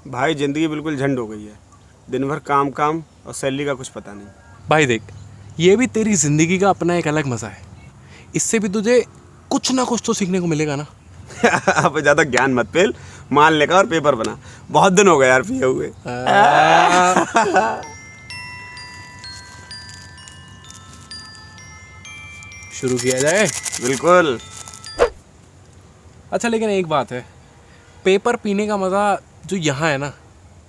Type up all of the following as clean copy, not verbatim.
भाई जिंदगी बिल्कुल झंड हो गई है। दिन भर काम काम और सैलरी का कुछ पता नहीं। भाई देख, ये भी तेरी जिंदगी का अपना एक अलग मजा है। इससे भी तुझे कुछ ना कुछ तो सीखने को मिलेगा ना। अब ज्यादा ज्ञान मत पेल, मान लेकर और पेपर बना। बहुत दिन हो गए यार पिए हुए। शुरू किया जाए? बिल्कुल। अच्छा, लेकिन एक बात है, पेपर पीने का मजा जो यहाँ है ना,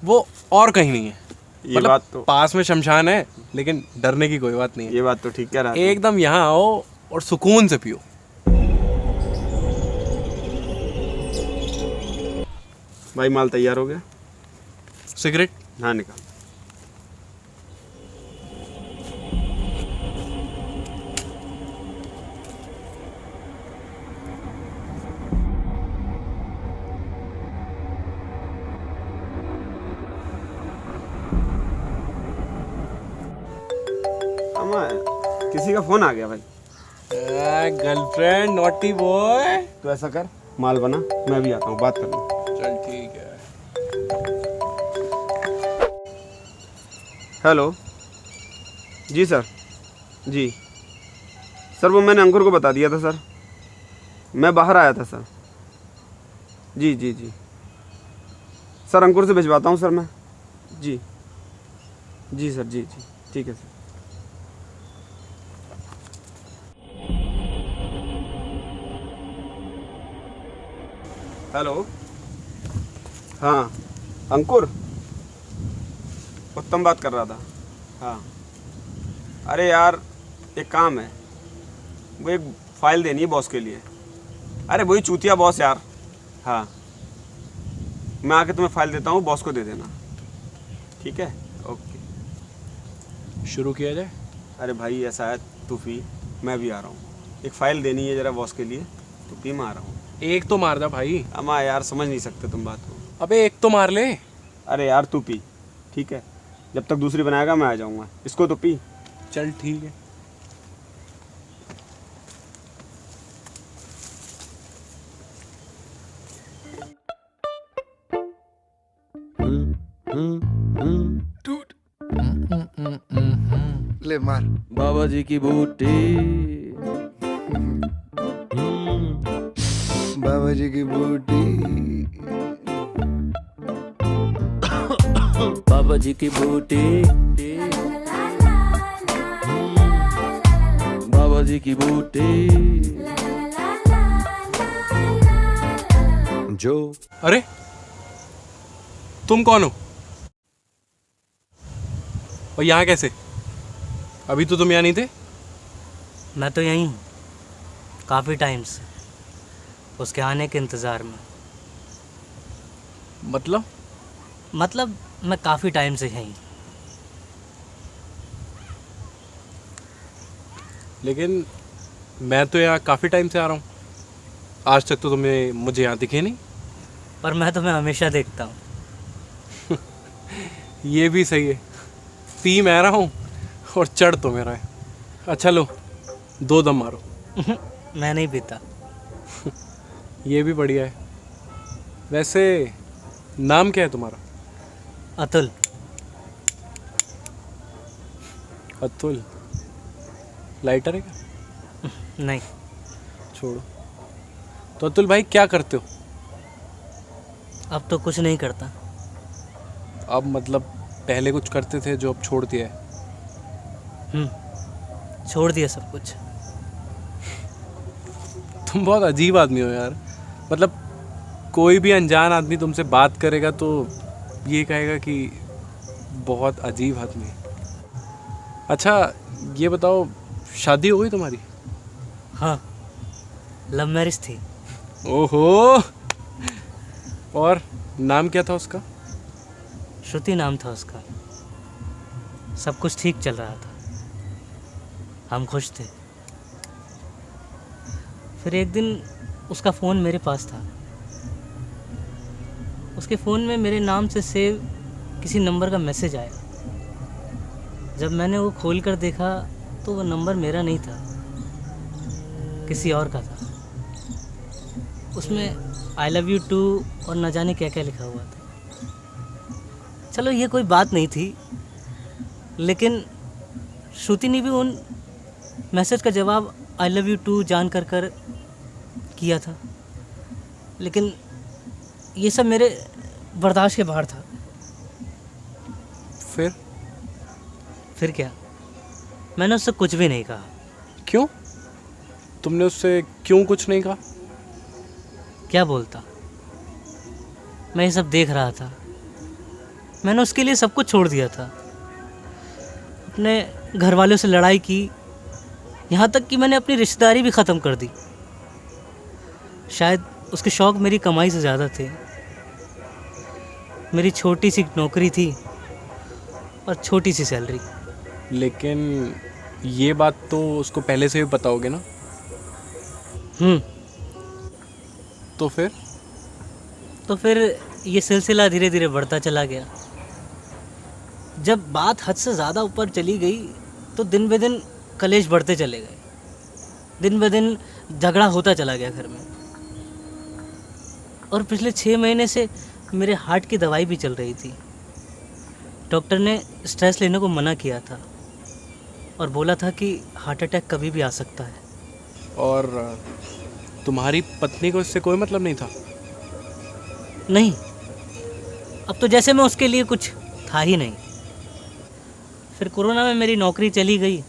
वो और कहीं नहीं है। ये बात तो पास में शमशान है, लेकिन डरने की कोई बात नहीं है। ये बात तो ठीक कह रहा है। एकदम यहाँ आओ और सुकून से पियो। भाई माल तैयार हो गया? सिगरेट? हाँ निकाल। किसी का फोन आ गया भाई। Girlfriend, naughty boy. तो ऐसा कर, माल बना, मैं भी आता हूँ, बात कर लूँ। चल ठीक है। हेलो जी सर। जी सर, वो मैंने अंकुर को बता दिया था सर। मैं बाहर आया था सर। जी जी जी सर, अंकुर से भिजवाता हूँ सर मैं। जी जी सर, जी जी ठीक है सर। हेलो, हाँ अंकुर, उत्तम बात कर रहा था। हाँ अरे यार, एक काम है, वो एक फाइल देनी है बॉस के लिए। अरे वही चूतिया बॉस यार। हाँ मैं आके तुम्हें फाइल देता हूँ, बॉस को दे देना, ठीक है? ओके। शुरू किया जाए? अरे भाई ऐसा है, तू पी, मैं भी आ रहा हूँ। एक फ़ाइल देनी है ज़रा बॉस के लिए, तो पी, मैं आ रहा हूँ। एक तो मार दे भाई। अम्मा यार समझ नहीं सकते तुम बात को। अबे एक तो मार ले। अरे यार तू पी, ठीक है? जब तक दूसरी बनाएगा मैं आ जाऊँगा। इसको तो पी। चल ठीक है। ले मार। बाबा जी की बूटी, बाबा जी की बूटी, बाबा जी की बूटी, बाबा जी की बूटी। जो अरे तुम कौन हो और यहाँ कैसे? अभी तो तुम यहाँ नहीं थे। मैं तो यहीं हूँ काफ़ी टाइम से, उसके आने के इंतज़ार में। मतलब मैं काफ़ी टाइम से यहीं। लेकिन मैं तो यहाँ काफ़ी टाइम से आ रहा हूँ, आज तक तो तुम्हें मुझे यहाँ दिखे नहीं। पर मैं तुम्हें हमेशा देखता हूँ। ये भी सही है, पी मैं रहा हूँ और चढ़ तो मेरा है। अच्छा लो, 2 दम मारो। मैं नहीं पीता। ये भी बढ़िया है। वैसे नाम क्या है तुम्हारा? अतुल। अतुल? लाइटर है क्या? नहीं। छोड़ो। तो अतुल भाई क्या करते हो? अब तो कुछ नहीं करता। अब मतलब पहले कुछ करते थे जो अब छोड़ दिया है? छोड़ दिया सब कुछ। तुम बहुत अजीब आदमी हो यार। मतलब कोई भी अनजान आदमी तुमसे बात करेगा तो ये कहेगा कि बहुत अजीब आदमी है। अच्छा ये बताओ, शादी हो गई तुम्हारी? हाँ, लव मैरिज थी। ओहो, और नाम क्या था उसका? श्रुति नाम था उसका। सब कुछ ठीक चल रहा था, हम खुश थे। फिर एक दिन उसका फ़ोन मेरे पास था। उसके फ़ोन में मेरे नाम से सेव किसी नंबर का मैसेज आया। जब मैंने वो खोल कर देखा तो वो नंबर मेरा नहीं था, किसी और का था। उसमें आई लव यू टू और न जाने क्या क्या लिखा हुआ था। चलो ये कोई बात नहीं थी, लेकिन श्रुति ने भी उन मैसेज का जवाब आई लव यू टू जान कर किया था। लेकिन ये सब मेरे बर्दाश्त के बाहर था। फिर क्या, मैंने उससे कुछ भी नहीं कहा। क्यों? तुमने उससे क्यों कुछ नहीं कहा? क्या बोलता, मैं ये सब देख रहा था। मैंने उसके लिए सब कुछ छोड़ दिया था। अपने घर वालों से लड़ाई की, यहाँ तक कि मैंने अपनी रिश्तेदारी भी ख़त्म कर दी। शायद उसके शौक़ मेरी कमाई से ज़्यादा थे। मेरी छोटी सी नौकरी थी और छोटी सी सैलरी। लेकिन ये बात तो उसको पहले से भी पता होगी ना? तो फिर ये सिलसिला धीरे धीरे बढ़ता चला गया। जब बात हद से ज़्यादा ऊपर चली गई तो दिन ब दिन कलेश बढ़ते चले गए। दिन ब दिन झगड़ा होता चला गया घर में। और पिछले 6 महीने से मेरे हार्ट की दवाई भी चल रही थी। डॉक्टर ने स्ट्रेस लेने को मना किया था और बोला था कि हार्ट अटैक कभी भी आ सकता है। और तुम्हारी पत्नी को इससे कोई मतलब नहीं था? नहीं, अब तो जैसे मैं उसके लिए कुछ था ही नहीं। फिर कोरोना में मेरी नौकरी चली गई,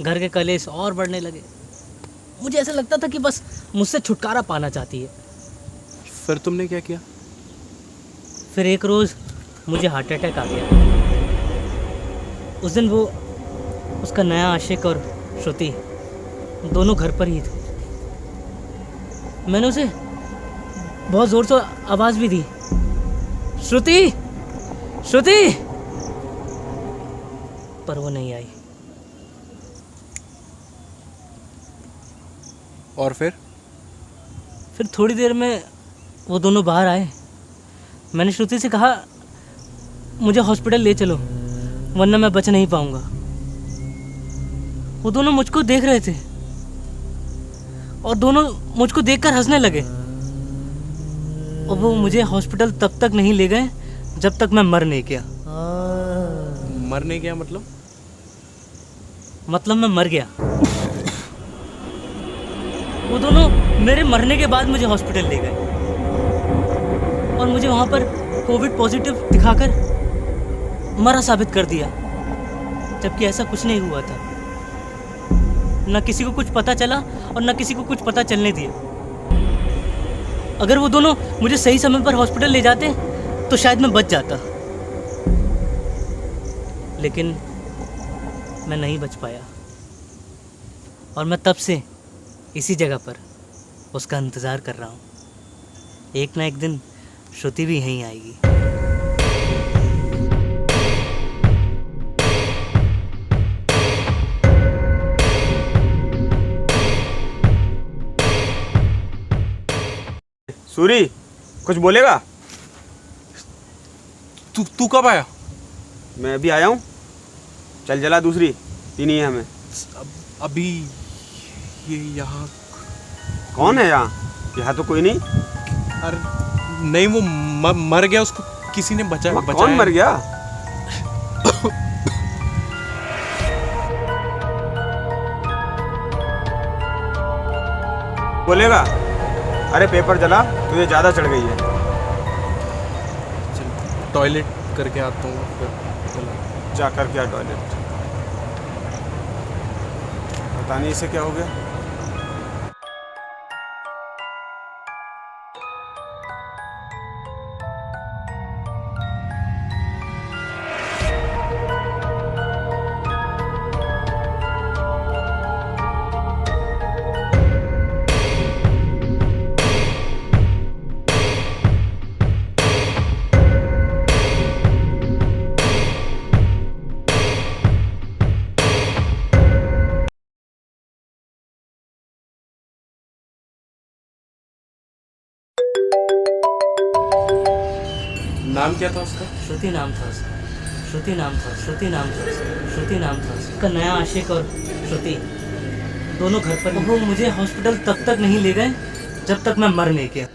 घर के कलेश और बढ़ने लगे। मुझे ऐसा लगता था कि बस मुझसे छुटकारा पाना चाहती है। फिर तुमने क्या किया? फिर एक रोज़ मुझे हार्ट अटैक आ गया। उस दिन वो, उसका नया आशिक और श्रुति दोनों घर पर ही थे। मैंने उसे बहुत ज़ोर से आवाज़ भी दी, श्रुति श्रुति, पर वो नहीं आई। और फिर थोड़ी देर में वो दोनों बाहर आए। मैंने श्रुति से कहा, मुझे हॉस्पिटल ले चलो वरना मैं बच नहीं पाऊंगा। वो दोनों मुझको देख रहे थे और दोनों मुझको देखकर हंसने लगे। और वो मुझे हॉस्पिटल तब तक नहीं ले गए जब तक मैं मर नहीं गया। मरने गया मतलब? मतलब मैं मर गया। वो दोनों मेरे मरने के बाद मुझे हॉस्पिटल ले गए और मुझे वहाँ पर कोविड पॉजिटिव दिखाकर मरा साबित कर दिया, जबकि ऐसा कुछ नहीं हुआ था। न किसी को कुछ पता चला और न किसी को कुछ पता चलने दिया। अगर वो दोनों मुझे सही समय पर हॉस्पिटल ले जाते तो शायद मैं बच जाता, लेकिन मैं नहीं बच पाया। और मैं तब से इसी जगह पर उसका इंतज़ार कर रहा हूँ। एक ना एक दिन श्रुति भी यहीं आएगी। सूरी, कुछ बोलेगा? तू कब आया? मैं अभी आया हूँ। चल जला दूसरी पीनी है हमें। अभी ये यहाँ? कौन है यहाँ? यहाँ तो कोई नहीं। अरे नहीं, वो मर गया, उसको किसी ने बचाया। कौन मर गया? बोलेगा? अरे पेपर जला, तुझे ज़्यादा चढ़ गई है। टॉयलेट करके आता हूँ फिर चला। जा कर क्या टॉयलेट? पता नहीं इसे क्या हो गया। नाम क्या था उसका? श्रुति नाम था उसका। श्रुति नाम था, श्रुति नाम था उसका, श्रुति नाम था उसका। नया आशिक और श्रुति दोनों घर पर। वो मुझे हॉस्पिटल तब तक नहीं ले गए जब तक मैं मर नहीं गया।